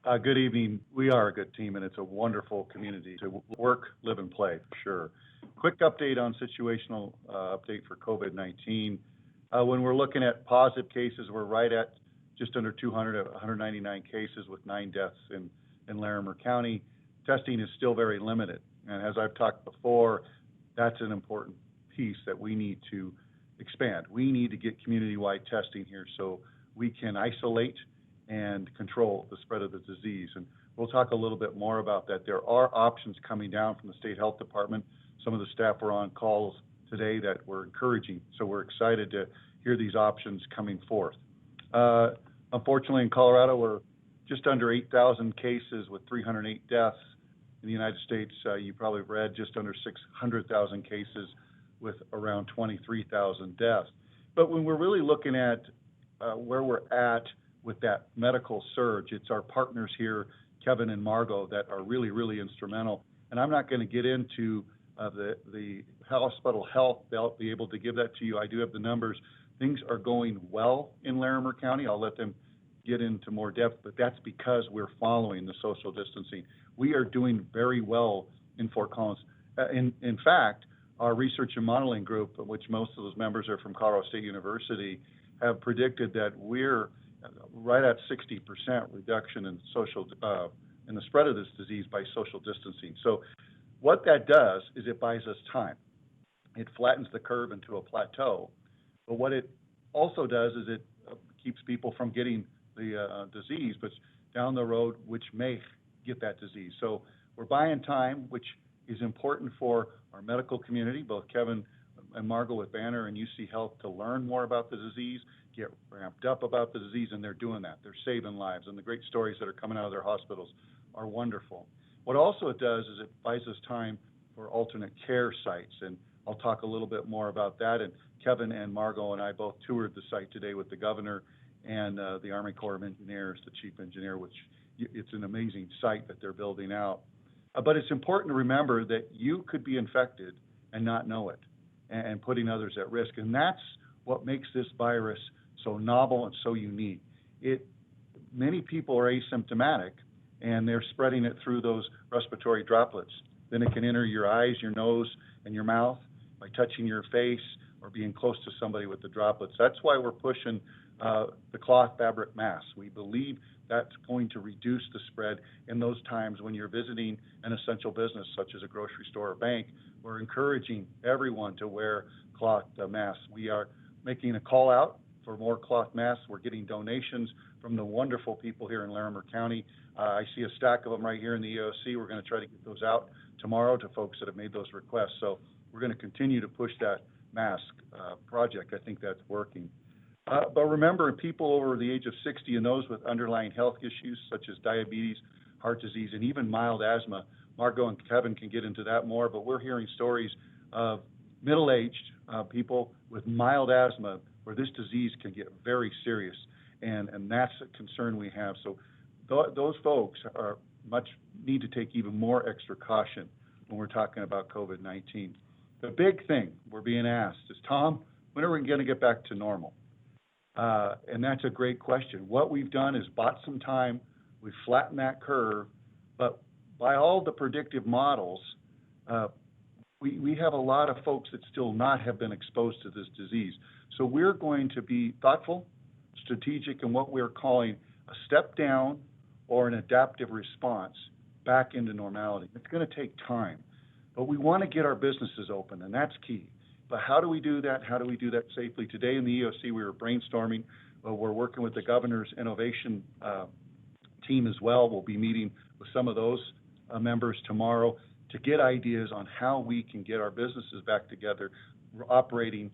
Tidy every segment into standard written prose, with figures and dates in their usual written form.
Good evening. We are a good team, and it's a wonderful community to work, live, and play, for sure. Quick update on situational update for COVID-19. When we're looking at positive cases, we're right at just under 200, 199 cases with 9 deaths in Larimer County. Testing is still very limited, and as I've talked before, that's an important piece that we need to expand. We need to get community-wide testing here so we can isolate and control the spread of the disease. And we'll talk a little bit more about that. There are options coming down from the state health department. Some of the staff were on calls today that were encouraging, so we're excited to hear these options coming forth. Unfortunately, in Colorado, we're just under 8,000 cases with 308 deaths. In the United States, you probably read just under 600,000 cases with around 23,000 deaths. But when we're really looking at where we're at with that medical surge, it's our partners here, Kevin and Margo, that are really, really instrumental. And I'm not going to get into the hospital health. They'll be able to give that to you. I do have the numbers. Things are going well in Larimer County. I'll let them get into more depth, but that's because we're following the social distancing. We are doing very well in Fort Collins. In fact, our research and modeling group, which most of those members are from Colorado State University, have predicted that we're right at 60% reduction in in the spread of this disease by social distancing. So what that does is it buys us time. It flattens the curve into a plateau. But what it also does is it keeps people from getting the disease, but down the road, which may get that disease. So we're buying time, which is important for our medical community, both Kevin and Margo with Banner and UC Health, to learn more about the disease, get ramped up about the disease, and they're doing that. They're saving lives, and the great stories that are coming out of their hospitals are wonderful. What also it does is it buys us time for alternate care sites, and I'll talk a little bit more about that. And Kevin and Margo and I both toured the site today with the governor and the Army Corps of Engineers, the chief engineer, which it's an amazing site that they're building out. But it's important to remember that you could be infected and not know it, and putting others at risk. And that's what makes this virus so novel and so unique. Many people are asymptomatic, and they're spreading it through those respiratory droplets. Then it can enter your eyes, your nose, and your mouth by touching your face or being close to somebody with the droplets. That's why we're pushing the cloth fabric masks. We believe that's going to reduce the spread in those times when you're visiting an essential business such as a grocery store or bank. We're encouraging everyone to wear cloth masks. We are making a call out for more cloth masks. We're getting donations from the wonderful people here in Larimer County. I see a stack of them right here in the EOC. We're going to try to get those out tomorrow to folks that have made those requests. So we're going to continue to push that mask project. I think that's working. But remember, people over the age of 60 and those with underlying health issues such as diabetes, heart disease, and even mild asthma, Margo and Kevin can get into that more, but we're hearing stories of middle-aged people with mild asthma where this disease can get very serious, and that's a concern we have. So those folks need to take even more extra caution when we're talking about COVID-19. The big thing we're being asked is, Tom, when are we going to get back to normal? And that's a great question. What we've done is bought some time. We've flattened that curve. But by all the predictive models, we have a lot of folks that still not have been exposed to this disease. So we're going to be thoughtful, strategic, in what we're calling a step down or an adaptive response back into normality. It's going to take time. But we want to get our businesses open, and that's key. But how do we do that? How do we do that safely? Today in the EOC, we were brainstorming. We're working with the governor's innovation team as well. We'll be meeting with some of those members tomorrow to get ideas on how we can get our businesses back together, operating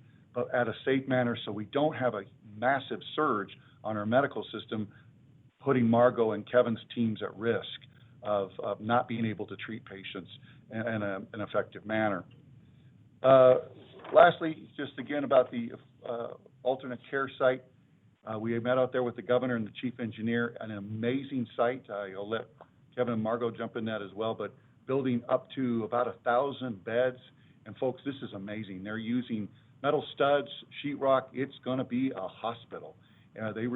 at a safe manner so we don't have a massive surge on our medical system, putting Margo and Kevin's teams at risk of not being able to treat patients in an effective manner. Lastly, just again about the alternate care site. We met out there with the governor and the chief engineer, an amazing site. I'll let Kevin and Margo jump in that as well, but building up to about 1,000 beds. And folks, this is amazing. They're using metal studs, sheetrock. It's going to be a hospital. They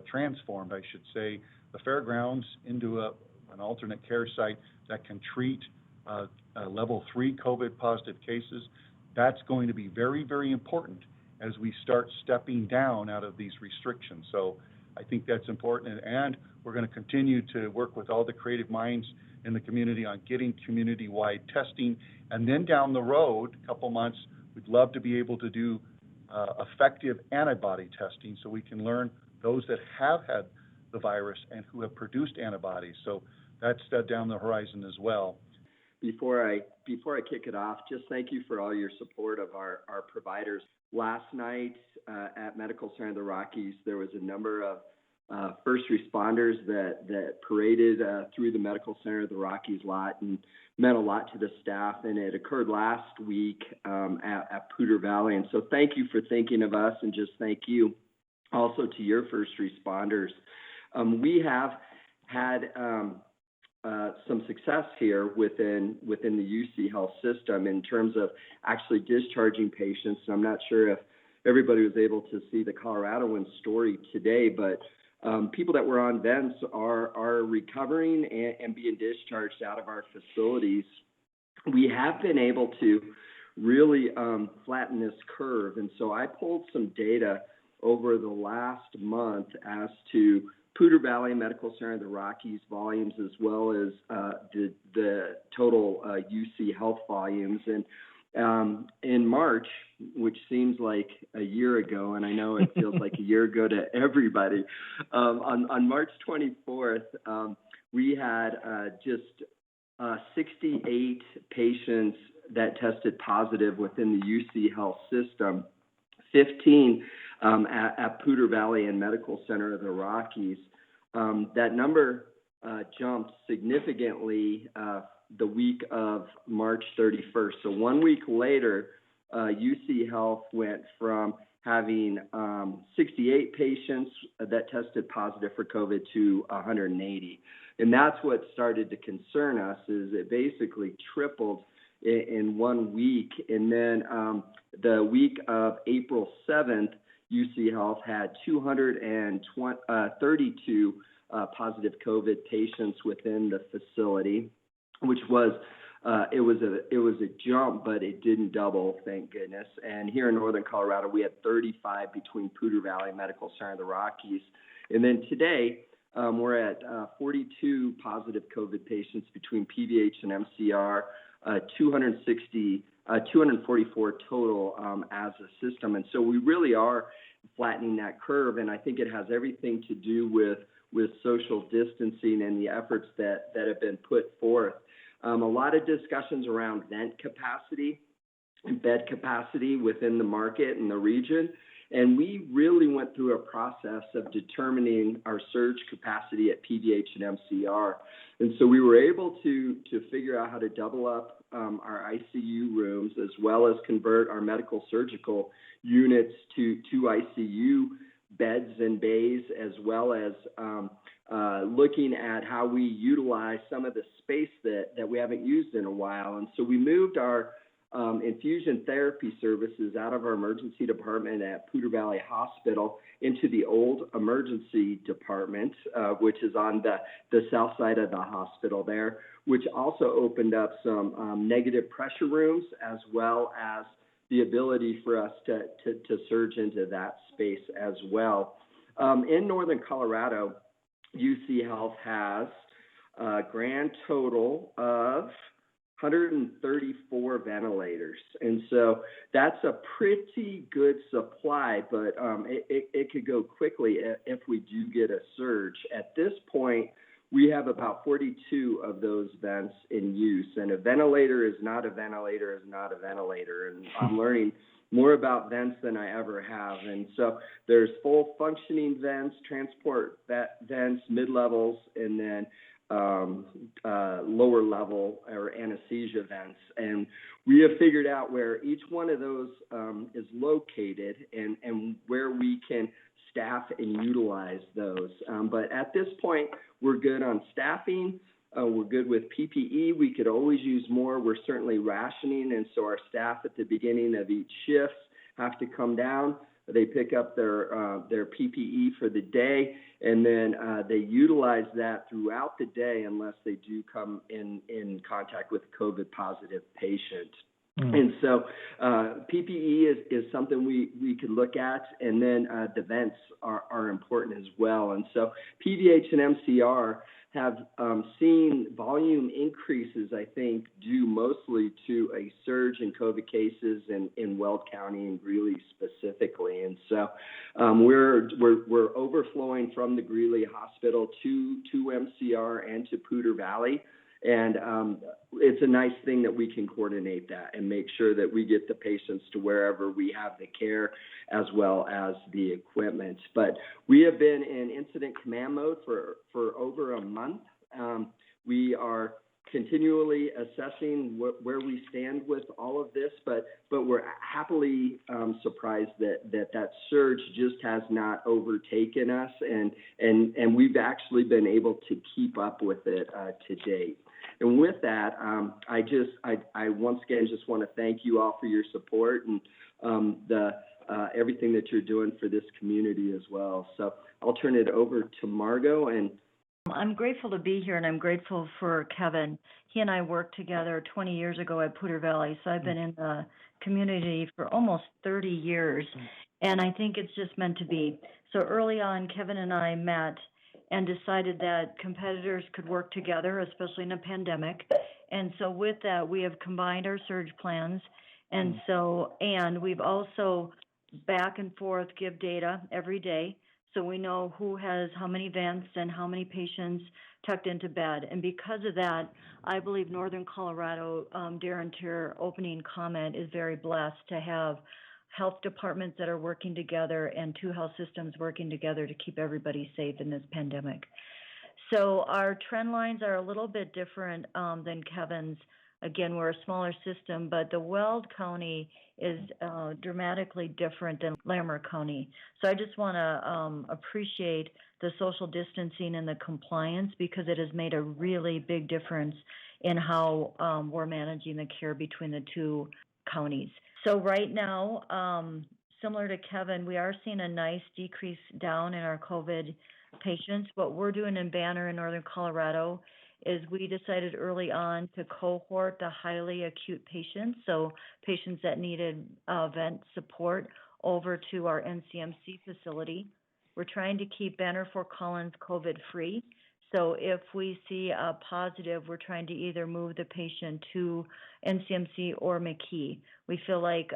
transformed, I should say, the fairgrounds into an alternate care site that can treat level 3 COVID positive cases. That's going to be very, very important as we start stepping down out of these restrictions. So I think that's important, and we're going to continue to work with all the creative minds in the community on getting community-wide testing. And then down the road, a couple months, we'd love to be able to do effective antibody testing so we can learn those that have had the virus and who have produced antibodies. So that's down the horizon as well. Before I kick it off, just thank you for all your support of our providers. Last night at Medical Center of the Rockies, there was a number of first responders that paraded through the Medical Center of the Rockies lot and meant a lot to the staff. And it occurred last week at Poudre Valley. And so thank you for thinking of us, and just thank you also to your first responders. We have had some success here within the UC Health system in terms of actually discharging patients. And I'm not sure if everybody was able to see the Coloradoan story today, but people that were on vents are recovering and being discharged out of our facilities. We have been able to really flatten this curve. And so I pulled some data over the last month as to Poudre Valley Medical Center of the Rockies volumes, as well as the total UC Health volumes. And in March, which seems like a year ago, and I know it feels like a year ago to everybody, on March 24th, we had just 68 patients that tested positive within the UC Health system, 15 at Poudre Valley and Medical Center of the Rockies. That number jumped significantly the week of March 31st. So 1 week later, UC Health went from having 68 patients that tested positive for COVID to 180. And that's what started to concern us, is it basically tripled in 1 week. And then the week of April 7th, UC Health had 232 positive COVID patients within the facility, which was it was a jump, but it didn't double, thank goodness. And here in northern Colorado, we had 35 between Poudre Valley Medical Center of the Rockies. And then today, we're at 42 positive COVID patients between PVH and MCR, 244 total as a system. And so we really are flattening that curve, and I think it has everything to do with social distancing and the efforts that have been put forth. A lot of discussions around vent capacity and bed capacity within the market and the region. And we really went through a process of determining our surge capacity at PVH and MCR. And so we were able to figure out how to double up our ICU rooms, as well as convert our medical surgical units to ICU beds and bays, as well as looking at how we utilize some of the space that we haven't used in a while. And so we moved our infusion therapy services out of our emergency department at Poudre Valley Hospital into the old emergency department, which is on the south side of the hospital there, which also opened up some negative pressure rooms, as well as the ability for us to surge into that space as well. In northern Colorado, UC Health has a grand total of 134 ventilators. And so that's a pretty good supply, but it could go quickly if we do get a surge. At this point, we have about 42 of those vents in use, and a ventilator is not a ventilator is not a ventilator. And I'm learning more about vents than I ever have. And so there's full functioning vents, transport vents, mid-levels, and then lower level or anesthesia vents. And we have figured out where each one of those is located and where we can staff and utilize those. But at this point, we're good on staffing. We're good with PPE. We could always use more. We're certainly rationing, and so our staff at the beginning of each shift have to come down. They pick up their PPE for the day, and then they utilize that throughout the day unless they do come in contact with a COVID positive patient. And so PPE is something we could look at, and then the vents are important as well. And so PDH and MCR have seen volume increases, I think, due mostly to a surge in COVID cases in Weld County and Greeley specifically. And so we're overflowing from the Greeley Hospital to MCR and to Poudre Valley. And it's a nice thing that we can coordinate that and make sure that we get the patients to wherever we have the care as well as the equipment. But we have been in incident command mode for over a month. We are continually assessing where we stand with all of this, but we're happily surprised that surge just has not overtaken us, and we've actually been able to keep up with it to date. And with that, I once again just want to thank you all for your support and everything that you're doing for this community as well. So I'll turn it over to Margo. And I'm grateful to be here, and I'm grateful for Kevin. He and I worked together 20 years ago at Poudre Valley, so I've been in the community for almost 30 years, and I think it's just meant to be. So early on, Kevin and I met and decided that competitors could work together, especially in a pandemic. And so with that, we have combined our surge plans. And we've also back and forth give data every day. So we know who has how many vents and how many patients tucked into bed. And because of that, I believe Northern Colorado, Darren, to your opening comment, is very blessed to have health departments that are working together and two health systems working together to keep everybody safe in this pandemic. So our trend lines are a little bit different than Kevin's. Again, we're a smaller system, but the Weld County is dramatically different than Larimer County. So I just want to appreciate the social distancing and the compliance, because it has made a really big difference in how we're managing the care between the two counties. So right now, similar to Kevin, we are seeing a nice decrease down in our COVID patients. What we're doing in Banner in Northern Colorado is we decided early on to cohort the highly acute patients, so patients that needed vent support, over to our NCMC facility. We're trying to keep Banner Fort Collins COVID-free. So if we see a positive, we're trying to either move the patient to NCMC or McKee. We feel like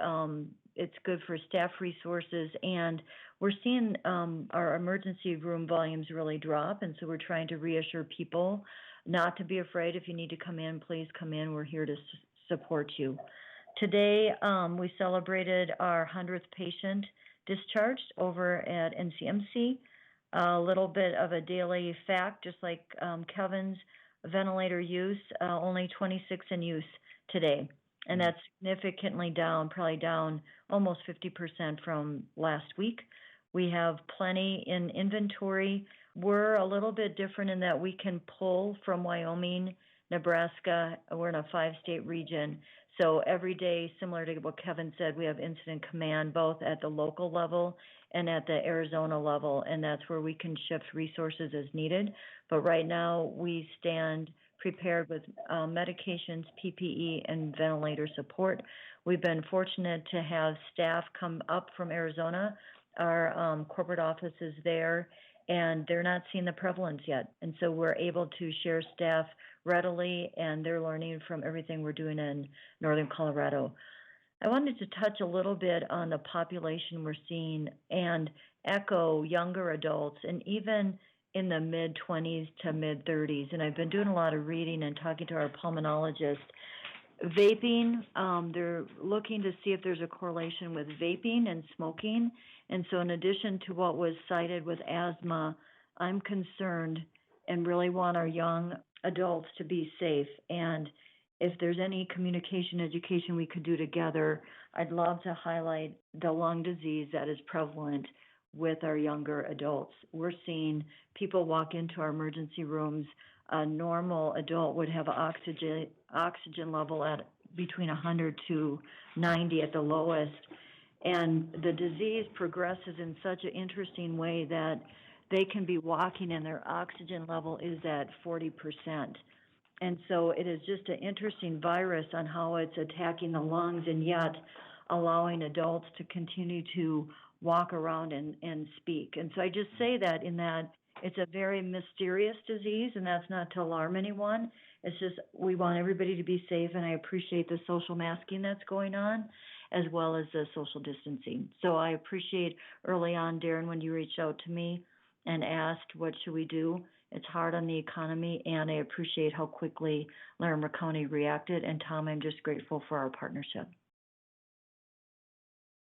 it's good for staff resources, and we're seeing our emergency room volumes really drop, and so we're trying to reassure people not to be afraid. If you need to come in, please come in. We're here to support you. Today, we celebrated our 100th patient discharged over at NCMC. A little bit of a daily fact, just like Kevin's ventilator use, only 26 in use today. And that's significantly down, probably down almost 50% from last week. We have plenty in inventory. We're a little bit different in that we can pull from Wyoming, Nebraska. We're in a 5-state region. So every day, similar to what Kevin said, we have incident command both at the local level and at the Arizona level, and that's where we can shift resources as needed. But right now, we stand prepared with medications, PPE, and ventilator support. We've been fortunate to have staff come up from Arizona. Our corporate office is there, and they're not seeing the prevalence yet. And so we're able to share staff readily, and they're learning from everything we're doing in Northern Colorado. I wanted to touch a little bit on the population we're seeing and echo younger adults, and even in the mid-20s to mid-30s. And I've been doing a lot of reading and talking to our pulmonologist. Vaping, they're looking to see if there's a correlation with vaping and smoking. And so in addition to what was cited with asthma, I'm concerned and really want our young adults to be safe. And if there's any communication education we could do together, I'd love to highlight the lung disease that is prevalent with our younger adults. We're seeing people walk into our emergency rooms. A normal adult would have oxygen level at between 100 to 90 at the lowest. And the disease progresses in such an interesting way that they can be walking and their oxygen level is at 40%. And so it is just an interesting virus on how it's attacking the lungs and yet allowing adults to continue to walk around and speak. And so I just say that in that it's a very mysterious disease, and that's not to alarm anyone. It's just we want everybody to be safe, and I appreciate the social masking that's going on, as well as the social distancing. So I appreciate early on, Darren, when you reached out to me and asked, what should we do? It's hard on the economy, and I appreciate how quickly Larimer County reacted. And Tom, I'm just grateful for our partnership.